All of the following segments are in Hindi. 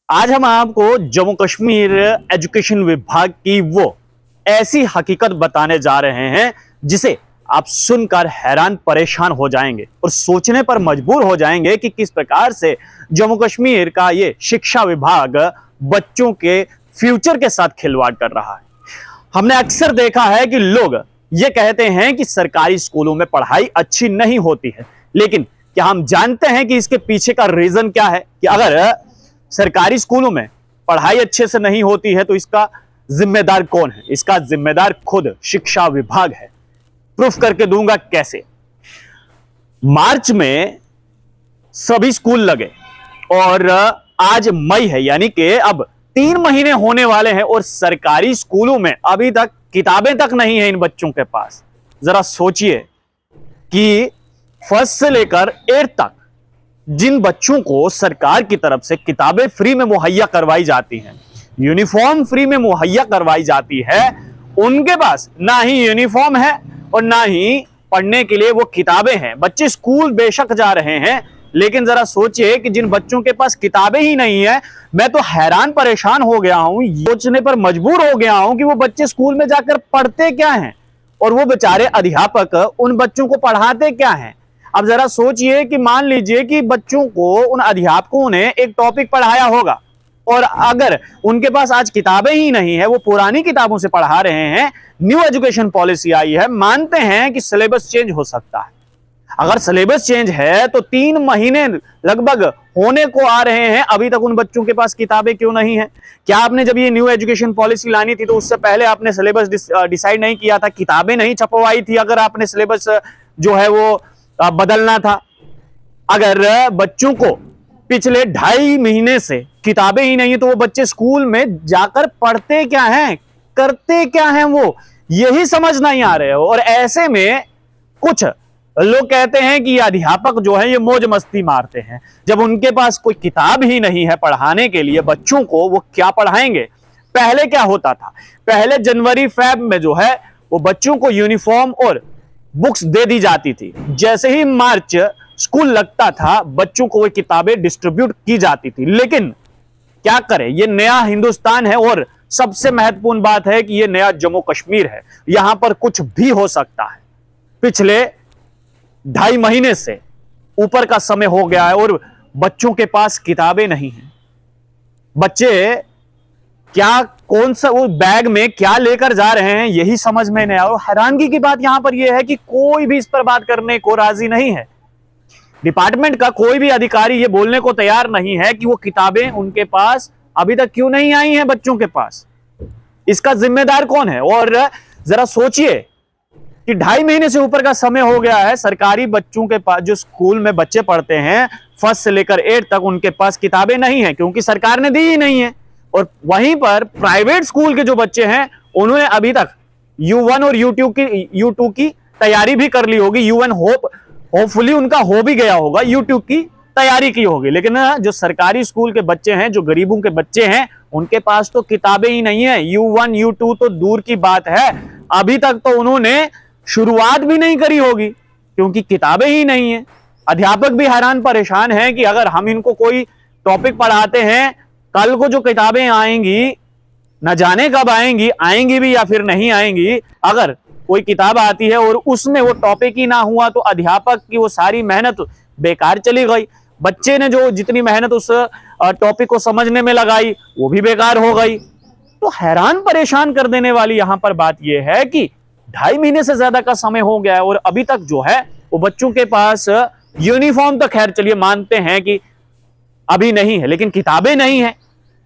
आज हम आपको जम्मू कश्मीर एजुकेशन विभाग की वो ऐसी हकीकत बताने जा रहे हैं जिसे आप सुनकर हैरान परेशान हो जाएंगे और सोचने पर मजबूर हो जाएंगे कि किस प्रकार से जम्मू कश्मीर का ये शिक्षा विभाग बच्चों के फ्यूचर के साथ खिलवाड़ कर रहा है। हमने अक्सर देखा है कि लोग ये कहते हैं कि सरकारी स्कूलों में पढ़ाई अच्छी नहीं होती है, लेकिन क्या हम जानते हैं कि इसके पीछे का रीजन क्या है? कि अगर सरकारी स्कूलों में पढ़ाई अच्छे से नहीं होती है तो इसका जिम्मेदार कौन है? इसका जिम्मेदार खुद शिक्षा विभाग है। प्रूफ करके दूंगा कैसे। मार्च में सभी स्कूल लगे और आज मई है, यानी कि अब 3 महीने होने वाले हैं और सरकारी स्कूलों में अभी तक किताबें तक नहीं है इन बच्चों के पास। जरा सोचिए कि फर्स्ट से लेकर 8th तक जिन बच्चों को सरकार की तरफ से किताबें फ्री में मुहैया करवाई जाती हैं, यूनिफॉर्म फ्री में मुहैया करवाई जाती है, उनके पास ना ही यूनिफॉर्म है और ना ही पढ़ने के लिए वो किताबें हैं। बच्चे स्कूल बेशक जा रहे हैं, लेकिन जरा सोचिए कि जिन बच्चों के पास किताबें ही नहीं है, मैं तो हैरान परेशान हो गया हूं, सोचने पर मजबूर हो गया हूं कि वो बच्चे स्कूल में जाकर पढ़ते क्या हैं और वो बेचारे अध्यापक उन बच्चों को पढ़ाते क्या हैं। अब जरा सोचिए कि मान लीजिए कि बच्चों को उन अध्यापकों ने एक टॉपिक पढ़ाया होगा और अगर उनके पास आज किताबें ही नहीं है, वो पुरानी किताबों से पढ़ा रहे हैं। न्यू एजुकेशन पॉलिसी आई है, मानते हैं कि सिलेबस चेंज हो सकता है। अगर सिलेबस चेंज है तो 3 महीने लगभग होने को आ रहे हैं, अभी तक उन बच्चों के पास किताबें क्यों नहीं है? क्या आपने जब ये न्यू एजुकेशन पॉलिसी लानी थी तो उससे पहले आपने सिलेबस डिसाइड नहीं किया था? किताबें नहीं छपवाई थी अगर आपने सिलेबस जो है वो बदलना था? अगर बच्चों को पिछले 2.5 महीने से किताबें ही नहीं है तो वो बच्चे स्कूल में जाकर पढ़ते क्या हैं, करते क्या हैं, वो यही समझ नहीं आ रहे हो। और ऐसे में कुछ लोग कहते हैं कि ये अध्यापक जो है ये मौज मस्ती मारते हैं। जब उनके पास कोई किताब ही नहीं है पढ़ाने के लिए बच्चों को, वो क्या पढ़ाएंगे? पहले क्या होता था? पहले जनवरी फेब में जो है वो बच्चों को यूनिफॉर्म और बुक्स दे दी जाती थी। जैसे ही मार्च स्कूल लगता था बच्चों को वो किताबें डिस्ट्रीब्यूट की जाती थी। लेकिन क्या करें, ये नया हिंदुस्तान है और सबसे महत्वपूर्ण बात है कि ये नया जम्मू कश्मीर है, यहां पर कुछ भी हो सकता है। पिछले 2.5 महीने से ऊपर का समय हो गया है और बच्चों के पास किताबें नहीं हैं। बच्चे क्या, कौन सा वो बैग में क्या लेकर जा रहे हैं यही समझ में नहीं आ रहा। हैरानगी की बात यहां पर यह है कि कोई भी इस पर बात करने को राजी नहीं है। डिपार्टमेंट का कोई भी अधिकारी ये बोलने को तैयार नहीं है कि वो किताबें उनके पास अभी तक क्यों नहीं आई हैं बच्चों के पास। इसका जिम्मेदार कौन है? और जरा सोचिए कि 2.5 महीने से ऊपर का समय हो गया है, सरकारी बच्चों के पास, जो स्कूल में बच्चे पढ़ते हैं फर्स्ट से लेकर 8th तक, उनके पास किताबें नहीं है क्योंकि सरकार ने दी ही नहीं है। और वहीं पर प्राइवेट स्कूल के जो बच्चे हैं उन्होंने अभी तक U1 और U2 की तैयारी भी कर ली होगी। U1 होपफुली उनका हो भी गया होगा, U2 की तैयारी की होगी, लेकिन जो सरकारी स्कूल के बच्चे हैं, जो गरीबों के बच्चे हैं, उनके पास तो किताबें ही नहीं है। U1 U2 तो दूर की बात है, अभी तक तो उन्होंने शुरुआत भी नहीं करी होगी क्योंकि किताबें ही नहीं है। अध्यापक भी हैरान परेशान हैं कि अगर हम इनको कोई टॉपिक पढ़ाते हैं, कल को जो किताबें आएंगी न जाने कब आएंगी भी या फिर नहीं आएंगी। अगर कोई किताब आती है और उसमें वो टॉपिक ही ना हुआ तो अध्यापक की वो सारी मेहनत बेकार चली गई। बच्चे ने जो जितनी मेहनत उस टॉपिक को समझने में लगाई वो भी बेकार हो गई। तो हैरान परेशान कर देने वाली यहां पर बात यह है कि 2.5 महीने से ज्यादा का समय हो गया है और अभी तक जो है वो बच्चों के पास यूनिफॉर्म तो खैर चलिए मानते हैं कि अभी नहीं है, लेकिन किताबें नहीं है।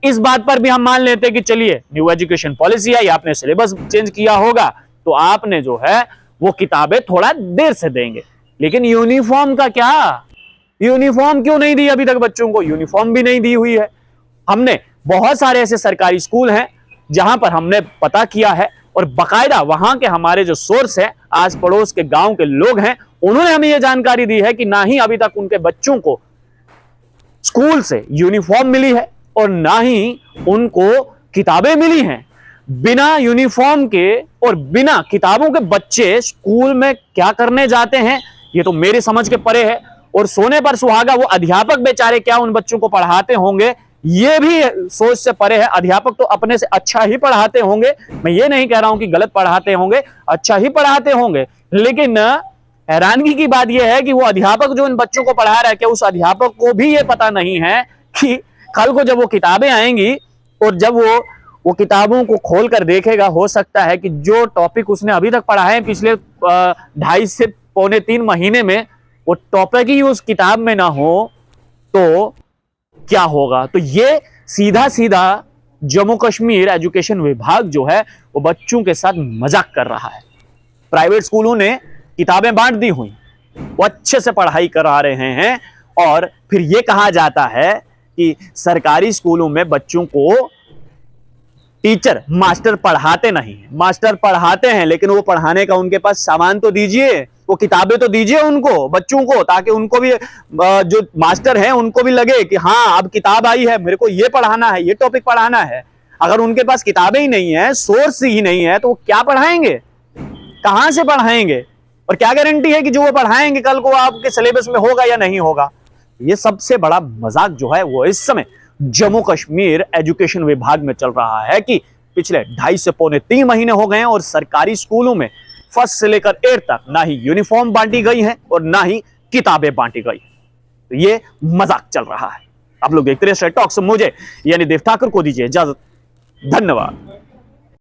इस बात पर भी हम मान लेते हैं कि चलिए न्यू एजुकेशन पॉलिसी आई, आपने सिलेबस चेंज किया होगा तो आपने जो है वो किताबें थोड़ा देर से देंगे, लेकिन यूनिफॉर्म का क्या? यूनिफॉर्म क्यों नहीं दी अभी तक बच्चों को? यूनिफॉर्म भी नहीं दी हुई है। हमने बहुत सारे ऐसे सरकारी स्कूल हैं जहां पर हमने पता किया है और बकायदा वहां के हमारे जो सोर्स है, आस पड़ोस के गांव के लोग हैं, उन्होंने हमें यह जानकारी दी है कि ना ही अभी तक उनके बच्चों को स्कूल से यूनिफॉर्म मिली है और ना ही उनको किताबें मिली हैं। बिना यूनिफॉर्म के और बिना किताबों के बच्चे स्कूल में क्या करने जाते हैं ये तो मेरी समझ के परे है। और सोने पर सुहागा वो अध्यापक बेचारे क्या उन बच्चों को पढ़ाते होंगे ये भी सोच से परे है। अध्यापक तो अपने से अच्छा ही पढ़ाते होंगे, मैं ये नहीं कह रहा हूं कि गलत पढ़ाते होंगे, अच्छा ही पढ़ाते होंगे, लेकिन हैरानगी की बात यह है कि वो अध्यापक जो इन बच्चों को पढ़ा रहा है, क्या उस अध्यापक को भी ये पता नहीं है कि कल को जब वो किताबें आएंगी और जब वो किताबों को खोल कर देखेगा, हो सकता है कि जो टॉपिक उसने अभी तक पढ़ा है पिछले 2.5 से 2.25 महीने में, वो टॉपिक ही उस किताब में ना हो तो क्या होगा। तो ये सीधा सीधा जम्मू कश्मीर एजुकेशन विभाग जो है वो बच्चों के साथ मजाक कर रहा है। प्राइवेट स्कूलों ने किताबें बांट दी हुई, वो अच्छे से पढ़ाई करा रहे हैं, और फिर ये कहा जाता है कि सरकारी स्कूलों में बच्चों को टीचर मास्टर पढ़ाते नहीं है। मास्टर पढ़ाते हैं लेकिन वो पढ़ाने का उनके पास सामान तो दीजिए, वो किताबें तो दीजिए उनको, बच्चों को, ताकि उनको भी जो मास्टर हैं उनको भी लगे कि हाँ अब किताब आई है, मेरे को ये पढ़ाना है, ये टॉपिक पढ़ाना है। अगर उनके पास किताबें ही नहीं है, सोर्स ही नहीं है, तो वो क्या पढ़ाएंगे, कहां से पढ़ाएंगे, और क्या गारंटी है कि जो वो पढ़ाएंगे कल को आपके सिलेबस में होगा या नहीं होगा। ये सबसे बड़ा मजाक जो है वो इस समय जम्मू कश्मीर एजुकेशन विभाग में चल रहा है कि पिछले 2.5 से 3.25 महीने हो गए हैं और सरकारी स्कूलों में फर्स्ट से लेकर 8 तक ना ही यूनिफॉर्म बांटी गई है और ना ही किताबें बांटी गई। तो ये मजाक चल रहा है। आप लोग देखते रहिए स्ट्रेट टॉक्स। मुझे यानी देव ठाकुर को दीजिए इजाजत। धन्यवाद।